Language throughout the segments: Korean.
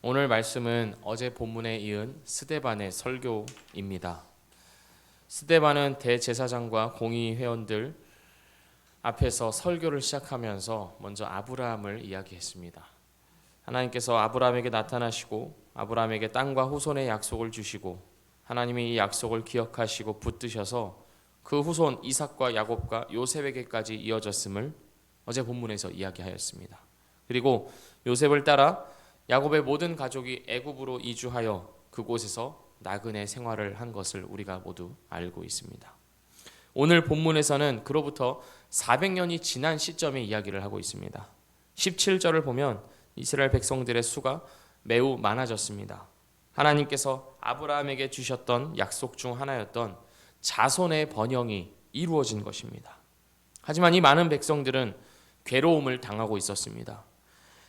오늘 말씀은 어제 본문에 이은 스데반의 설교입니다. 스데반은 대제사장과 공의 회원들 앞에서 설교를 시작하면서 먼저 아브라함을 이야기했습니다. 하나님께서 아브라함에게 나타나시고 아브라함에게 땅과 후손의 약속을 주시고 하나님이 이 약속을 기억하시고 붙드셔서 그 후손 이삭과 야곱과 요셉에게까지 이어졌음을 어제 본문에서 이야기하였습니다. 그리고 요셉을 따라 야곱의 모든 가족이 애굽으로 이주하여 그곳에서 나그네 생활을 한 것을 우리가 모두 알고 있습니다. 오늘 본문에서는 그로부터 400년이 지난 시점의 이야기를 하고 있습니다. 17절을 보면 이스라엘 백성들의 수가 매우 많아졌습니다. 하나님께서 아브라함에게 주셨던 약속 중 하나였던 자손의 번영이 이루어진 것입니다. 하지만 이 많은 백성들은 괴로움을 당하고 있었습니다.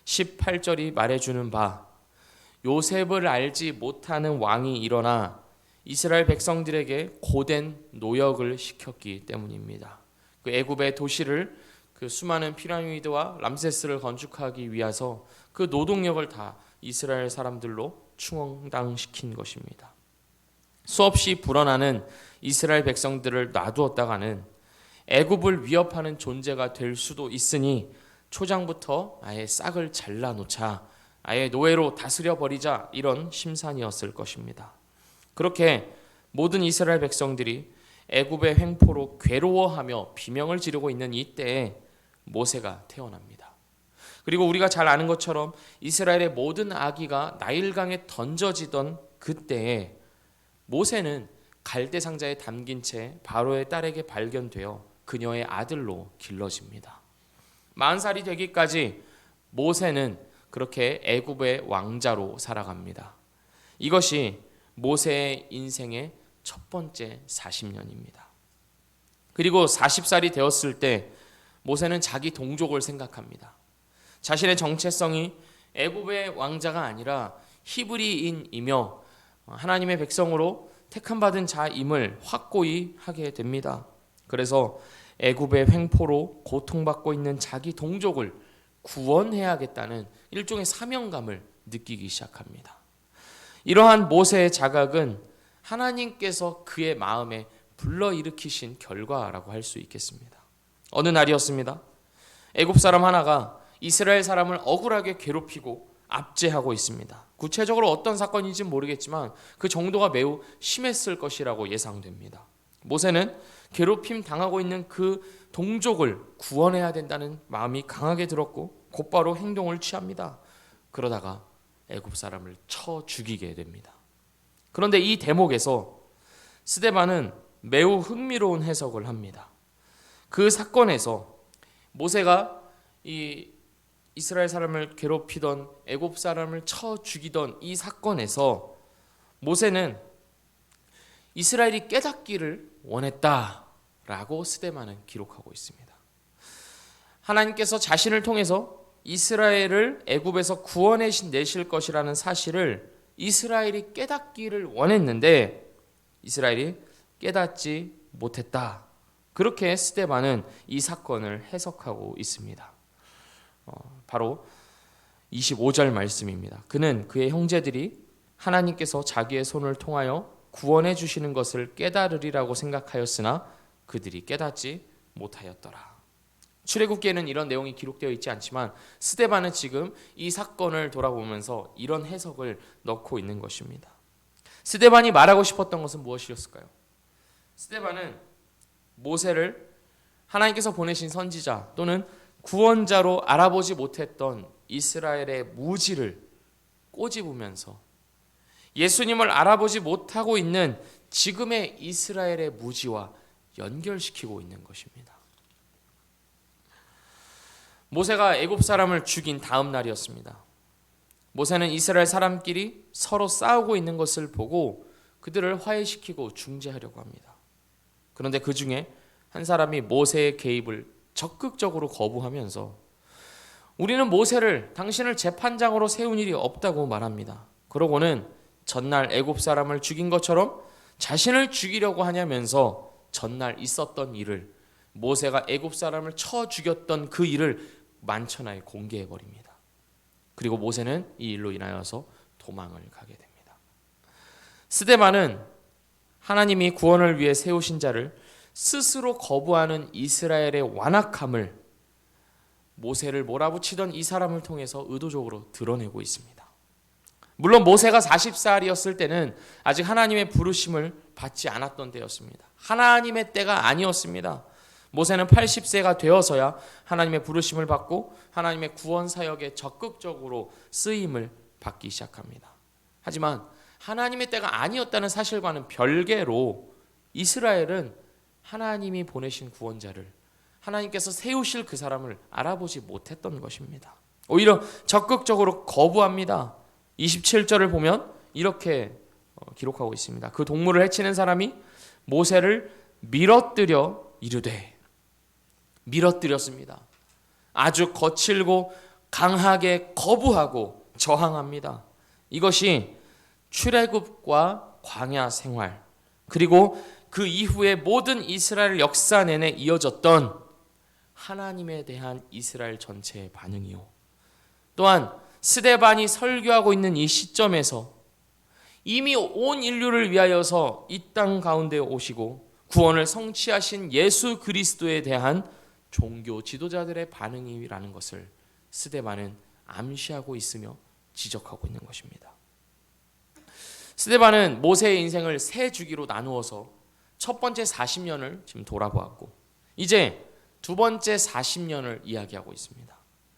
18절이 말해주는 바 요셉을 알지 못하는 왕이 일어나 이스라엘 백성들에게 고된 노역을 시켰기 때문입니다. 그 애굽의 도시를 그 수많은 피라미드와 람세스를 건축하기 위해서 그 노동력을 다 이스라엘 사람들로 충당시킨 것입니다. 수없이 불어나는 이스라엘 백성들을 놔두었다가는 애굽을 위협하는 존재가 될 수도 있으니 초장부터 아예 싹을 잘라놓자, 아예 노예로 다스려버리자, 이런 심산이었을 것입니다. 그렇게 모든 이스라엘 백성들이 애굽의 횡포로 괴로워하며 비명을 지르고 있는 이때에 모세가 태어납니다. 그리고 우리가 잘 아는 것처럼 이스라엘의 모든 아기가 나일강에 던져지던 그때에 모세는 갈대 상자에 담긴 채 바로의 딸에게 발견되어 그녀의 아들로 길러집니다. 40살이 되기까지 모세는 그렇게 애굽의 왕자로 살아갑니다. 이것이 모세의 인생의 첫 번째 40년입니다. 그리고 40살이 되었을 때 모세는 자기 동족을 생각합니다. 자신의 정체성이 애굽의 왕자가 아니라 히브리인이며 하나님의 백성으로 택함받은 자임을 확고히 하게 됩니다. 그래서 애굽의 횡포로 고통받고 있는 자기 동족을 구원해야겠다는 일종의 사명감을 느끼기 시작합니다. 이러한 모세의 자각은 하나님께서 그의 마음에 불러일으키신 결과라고 할 수 있겠습니다. 어느 날이었습니다. 애굽 사람 하나가 이스라엘 사람을 억울하게 괴롭히고 압제하고 있습니다. 구체적으로 어떤 사건인지는 모르겠지만 그 정도가 매우 심했을 것이라고 예상됩니다. 모세는 괴롭힘 당하고 있는 그 동족을 구원해야 된다는 마음이 강하게 들었고 곧바로 행동을 취합니다. 그러다가 애굽 사람을 쳐 죽이게 됩니다. 그런데 이 대목에서 스데반은 매우 흥미로운 해석을 합니다. 그 사건에서 모세가 이 이스라엘 사람을 괴롭히던 애굽 사람을 쳐 죽이던 이 사건에서 모세는 이스라엘이 깨닫기를 원했다라고 스데반은 기록하고 있습니다. 하나님께서 자신을 통해서 이스라엘을 애굽에서 구원해 내실 것이라는 사실을 이스라엘이 깨닫기를 원했는데 이스라엘이 깨닫지 못했다. 그렇게 스데반은 이 사건을 해석하고 있습니다. 바로 25절 말씀입니다. 그는 그의 형제들이 하나님께서 자기의 손을 통하여 구원해 주시는 것을 깨달으리라고 생각하였으나 그들이 깨닫지 못하였더라. 출애굽기에는 이런 내용이 기록되어 있지 않지만 스데반은 지금 이 사건을 돌아보면서 이런 해석을 넣고 있는 것입니다. 스데반이 말하고 싶었던 것은 무엇이었을까요? 스데반은 모세를 하나님께서 보내신 선지자 또는 구원자로 알아보지 못했던 이스라엘의 무지를 꼬집으면서 예수님을 알아보지 못하고 있는 지금의 이스라엘의 무지와 연결시키고 있는 것입니다. 모세가 애굽 사람을 죽인 다음 날이었습니다. 모세는 이스라엘 사람끼리 서로 싸우고 있는 것을 보고 그들을 화해시키고 중재하려고 합니다. 그런데 그 중에 한 사람이 모세의 개입을 적극적으로 거부하면서 우리는 모세를 당신을 재판장으로 세운 일이 없다고 말합니다. 그러고는 전날 애굽 사람을 죽인 것처럼 자신을 죽이려고 하냐면서 전날 있었던 일을 모세가 애굽 사람을 쳐 죽였던 그 일을 만천하에 공개해 버립니다. 그리고 모세는 이 일로 인하여서 도망을 가게 됩니다. 스데반은 하나님이 구원을 위해 세우신 자를 스스로 거부하는 이스라엘의 완악함을 모세를 몰아붙이던 이 사람을 통해서 의도적으로 드러내고 있습니다. 물론 모세가 40살이었을 때는 아직 하나님의 부르심을 받지 않았던 때였습니다. 하나님의 때가 아니었습니다. 모세는 80세가 되어서야 하나님의 부르심을 받고 하나님의 구원 사역에 적극적으로 쓰임을 받기 시작합니다. 하지만 하나님의 때가 아니었다는 사실과는 별개로 이스라엘은 하나님이 보내신 구원자를, 하나님께서 세우실 그 사람을 알아보지 못했던 것입니다. 오히려 적극적으로 거부합니다. 27절을 보면 이렇게 기록하고 있습니다. 그 동물을 해치는 사람이 모세를 밀어뜨려 이르되, 밀어뜨렸습니다. 아주 거칠고 강하게 거부하고 저항합니다. 이것이 출애굽과 광야 생활, 그리고 그 이후에 모든 이스라엘 역사 내내 이어졌던 하나님에 대한 이스라엘 전체의 반응이요, 또한 스데반이 설교하고 있는 이 시점에서 이미 온 인류를 위하여서 이 땅 가운데 오시고 구원을 성취하신 예수 그리스도에 대한 종교 지도자들의 반응이라는 것을 스데반은 암시하고 있으며 지적하고 있는 것입니다. 스데반은 모세의 인생을 세 주기로 나누어서 첫 번째 40년을 지금 돌아보았고 이제 두 번째 40년을 이야기하고 있습니다.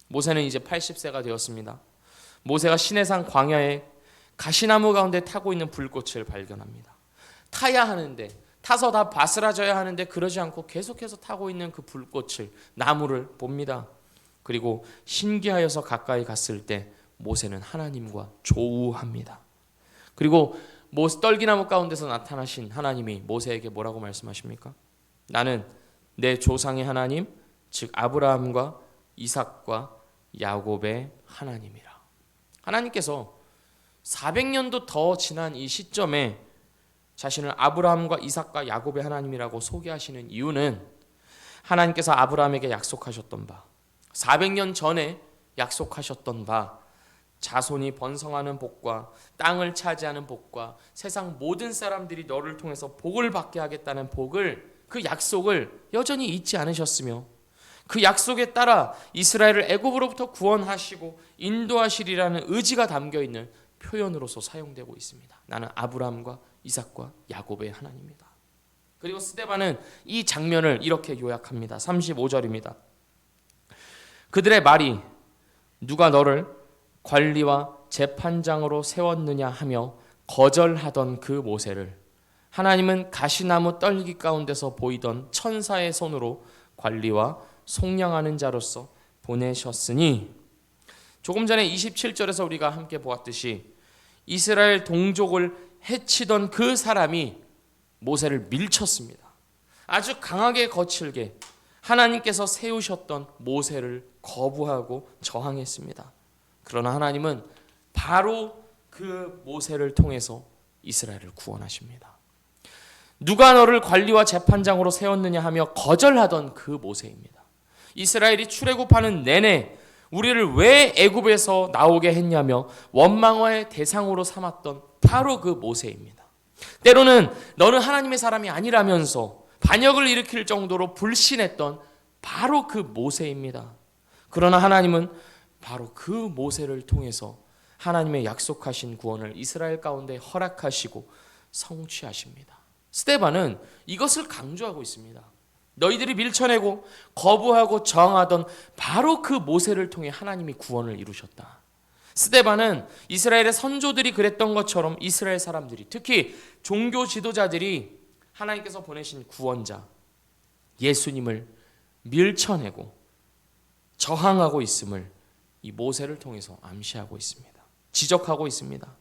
모세는 이제 80세가 되었습니다. 모세가 시내산 광야에 가시나무 가운데 타고 있는 불꽃을 발견합니다. 타야 하는데, 타서 다 바스라져야 하는데 그러지 않고 계속해서 타고 있는 그 불꽃을, 나무를 봅니다. 그리고 신기하여서 가까이 갔을 때 모세는 하나님과 조우합니다. 그리고 떨기나무 가운데서 나타나신 하나님이 모세에게 뭐라고 말씀하십니까? 나는 내 조상의 하나님, 즉 아브라함과 이삭과 야곱의 하나님이라. 하나님께서 400년도 더 지난 이 시점에 자신을 아브라함과 이삭과 야곱의 하나님이라고 소개하시는 이유는 하나님께서 아브라함에게 약속하셨던 바, 400년 전에 약속하셨던 바, 자손이 번성하는 복과 땅을 차지하는 복과 세상 모든 사람들이 너를 통해서 복을 받게 하겠다는 복을, 그 약속을 여전히 잊지 않으셨으며 그 약속에 따라 이스라엘을 애굽으로부터 구원하시고 인도하시리라는 의지가 담겨있는 표현으로서 사용되고 있습니다. 나는 아브라함과 이삭과 야곱의 하나님이다. 그리고 스데반은 이 장면을 이렇게 요약합니다. 35절입니다. 그들의 말이 누가 너를 관리와 재판장으로 세웠느냐 하며 거절하던 그 모세를 하나님은 가시나무 떨기 가운데서 보이던 천사의 손으로 관리와 속량하는 자로서 보내셨으니, 조금 전에 27절에서 우리가 함께 보았듯이 이스라엘 동족을 해치던 그 사람이 모세를 밀쳤습니다. 아주 강하게 거칠게 하나님께서 세우셨던 모세를 거부하고 저항했습니다. 그러나 하나님은 바로 그 모세를 통해서 이스라엘을 구원하십니다. 누가 너를 관리와 재판장으로 세웠느냐 하며 거절하던 그 모세입니다. 이스라엘이 출애굽하는 내내 우리를 왜 애굽에서 나오게 했냐며 원망의 대상으로 삼았던 바로 그 모세입니다. 때로는 너는 하나님의 사람이 아니라면서 반역을 일으킬 정도로 불신했던 바로 그 모세입니다. 그러나 하나님은 바로 그 모세를 통해서 하나님의 약속하신 구원을 이스라엘 가운데 허락하시고 성취하십니다. 스데반은 이것을 강조하고 있습니다. 너희들이 밀쳐내고 거부하고 저항하던 바로 그 모세를 통해 하나님이 구원을 이루셨다. 스데반은 이스라엘의 선조들이 그랬던 것처럼 이스라엘 사람들이, 특히 종교 지도자들이 하나님께서 보내신 구원자 예수님을 밀쳐내고 저항하고 있음을 이 모세를 통해서 암시하고 있습니다. 지적하고 있습니다.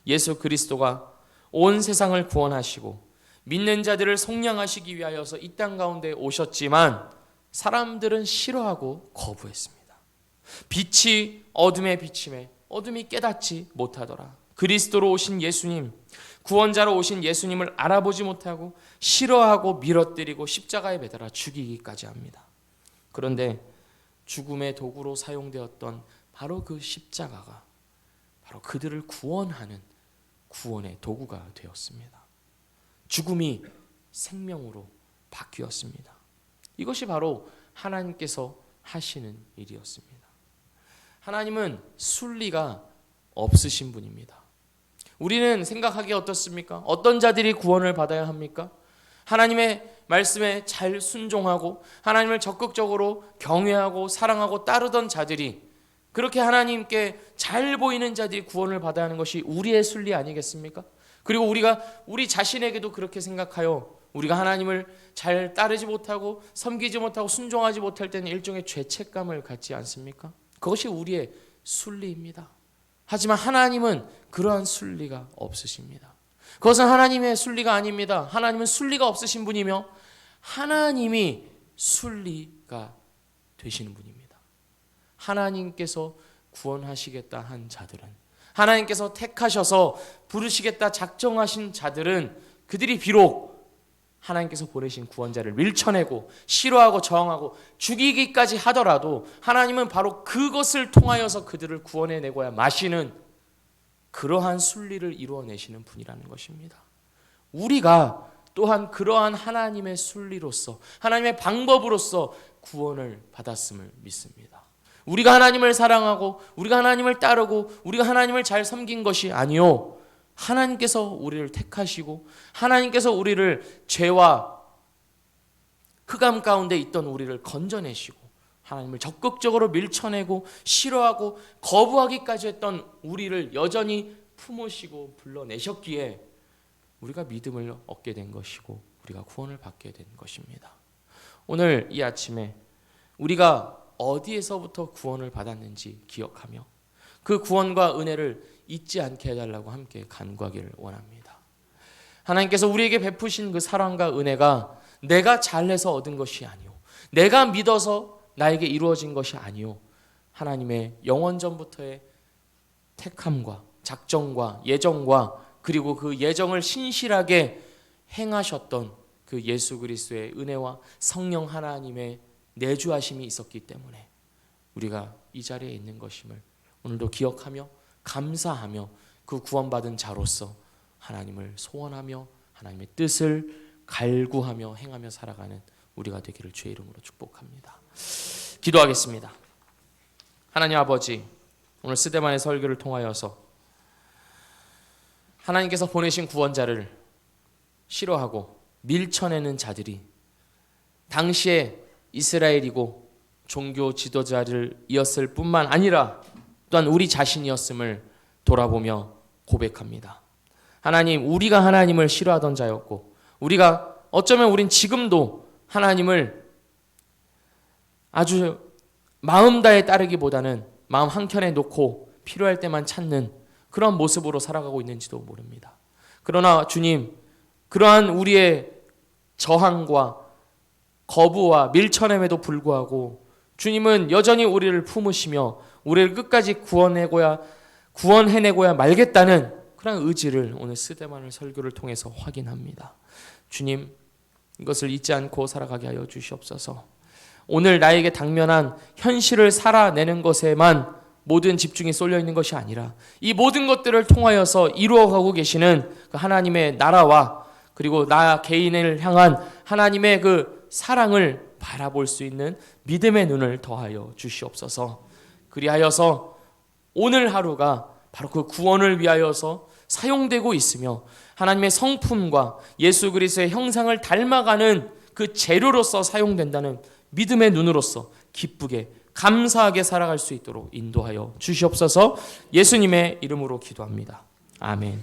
예수 그리스도가 온 세상을 구원하시고 믿는 자들을 속량하시기 위하여서 이 땅 가운데 오셨지만 사람들은 싫어하고 거부했습니다. 빛이 어둠에 비침에 어둠이 깨닫지 못하더라. 그리스도로 오신 예수님, 구원자로 오신 예수님을 알아보지 못하고 싫어하고 밀어뜨리고 십자가에 매달아 죽이기까지 합니다. 그런데 죽음의 도구로 사용되었던 바로 그 십자가가 바로 그들을 구원하는 구원의 도구가 되었습니다. 죽음이 생명으로 바뀌었습니다. 이것이 바로 하나님께서 하시는 일이었습니다. 하나님은 순리가 없으신 분입니다. 우리는 생각하기에 어떻습니까? 어떤 자들이 구원을 받아야 합니까? 하나님의 말씀에 잘 순종하고 하나님을 적극적으로 경외하고 사랑하고 따르던 자들이, 그렇게 하나님께 잘 보이는 자들이 구원을 받아야 하는 것이 우리의 순리 아니겠습니까? 그리고 우리가 우리 자신에게도 그렇게 생각하여 우리가 하나님을 잘 따르지 못하고 섬기지 못하고 순종하지 못할 때는 일종의 죄책감을 갖지 않습니까? 그것이 우리의 순리입니다. 하지만 하나님은 그러한 순리가 없으십니다. 그것은 하나님의 순리가 아닙니다. 하나님은 순리가 없으신 분이며 하나님이 순리가 되시는 분입니다. 하나님께서 구원하시겠다 한 자들은, 하나님께서 택하셔서 부르시겠다 작정하신 자들은, 그들이 비록 하나님께서 보내신 구원자를 밀쳐내고 싫어하고 저항하고 죽이기까지 하더라도 하나님은 바로 그것을 통하여서 그들을 구원해내고야 마시는 그러한 순리를 이루어내시는 분이라는 것입니다. 우리가 또한 그러한 하나님의 순리로서, 하나님의 방법으로서 구원을 받았음을 믿습니다. 우리가 하나님을 사랑하고 우리가 하나님을 따르고 우리가 하나님을 잘 섬긴 것이 아니요, 하나님께서 우리를 택하시고 하나님께서 우리를 죄와 흑암 가운데 있던 우리를 건져내시고 하나님을 적극적으로 밀쳐내고 싫어하고 거부하기까지 했던 우리를 여전히 품으시고 불러내셨기에 우리가 믿음을 얻게 된 것이고 우리가 구원을 받게 된 것입니다. 오늘 이 아침에 우리가 어디에서부터 구원을 받았는지 기억하며 그 구원과 은혜를 잊지 않게 해달라고 함께 간구하기를 원합니다. 하나님께서 우리에게 베푸신 그 사랑과 은혜가 내가 잘해서 얻은 것이 아니오, 내가 믿어서 나에게 이루어진 것이 아니오, 하나님의 영원전부터의 택함과 작정과 예정과 그리고 그 예정을 신실하게 행하셨던 그 예수 그리스도의 은혜와 성령 하나님의 내주하심이 있었기 때문에 우리가 이 자리에 있는 것임을 오늘도 기억하며 감사하며 그 구원받은 자로서 하나님을 소원하며 하나님의 뜻을 갈구하며 행하며 살아가는 우리가 되기를 주의 이름으로 축복합니다. 기도하겠습니다. 하나님 아버지, 오늘 스데반의 설교를 통하여서 하나님께서 보내신 구원자를 싫어하고 밀쳐내는 자들이 당시에 이스라엘이고 종교 지도자들이었을 뿐만 아니라 또한 우리 자신이었음을 돌아보며 고백합니다. 하나님, 우리가 하나님을 싫어하던 자였고 우리가 어쩌면 우린 지금도 하나님을 아주 마음 다해 따르기보다는 마음 한켠에 놓고 필요할 때만 찾는 그런 모습으로 살아가고 있는지도 모릅니다. 그러나 주님, 그러한 우리의 저항과 거부와 밀쳐냄에도 불구하고 주님은 여전히 우리를 품으시며 우리를 끝까지 구원해내고야 말겠다는 그런 의지를 오늘 스데반의 설교를 통해서 확인합니다. 주님, 이것을 잊지 않고 살아가게 하여 주시옵소서. 오늘 나에게 당면한 현실을 살아내는 것에만 모든 집중이 쏠려 있는 것이 아니라 이 모든 것들을 통하여서 이루어가고 계시는 그 하나님의 나라와 그리고 나 개인을 향한 하나님의 그 사랑을 바라볼 수 있는 믿음의 눈을 더하여 주시옵소서. 그리하여서 오늘 하루가 바로 그 구원을 위하여서 사용되고 있으며 하나님의 성품과 예수 그리스도의 형상을 닮아가는 그 재료로서 사용된다는 믿음의 눈으로서 기쁘게 감사하게 살아갈 수 있도록 인도하여 주시옵소서. 예수님의 이름으로 기도합니다. 아멘.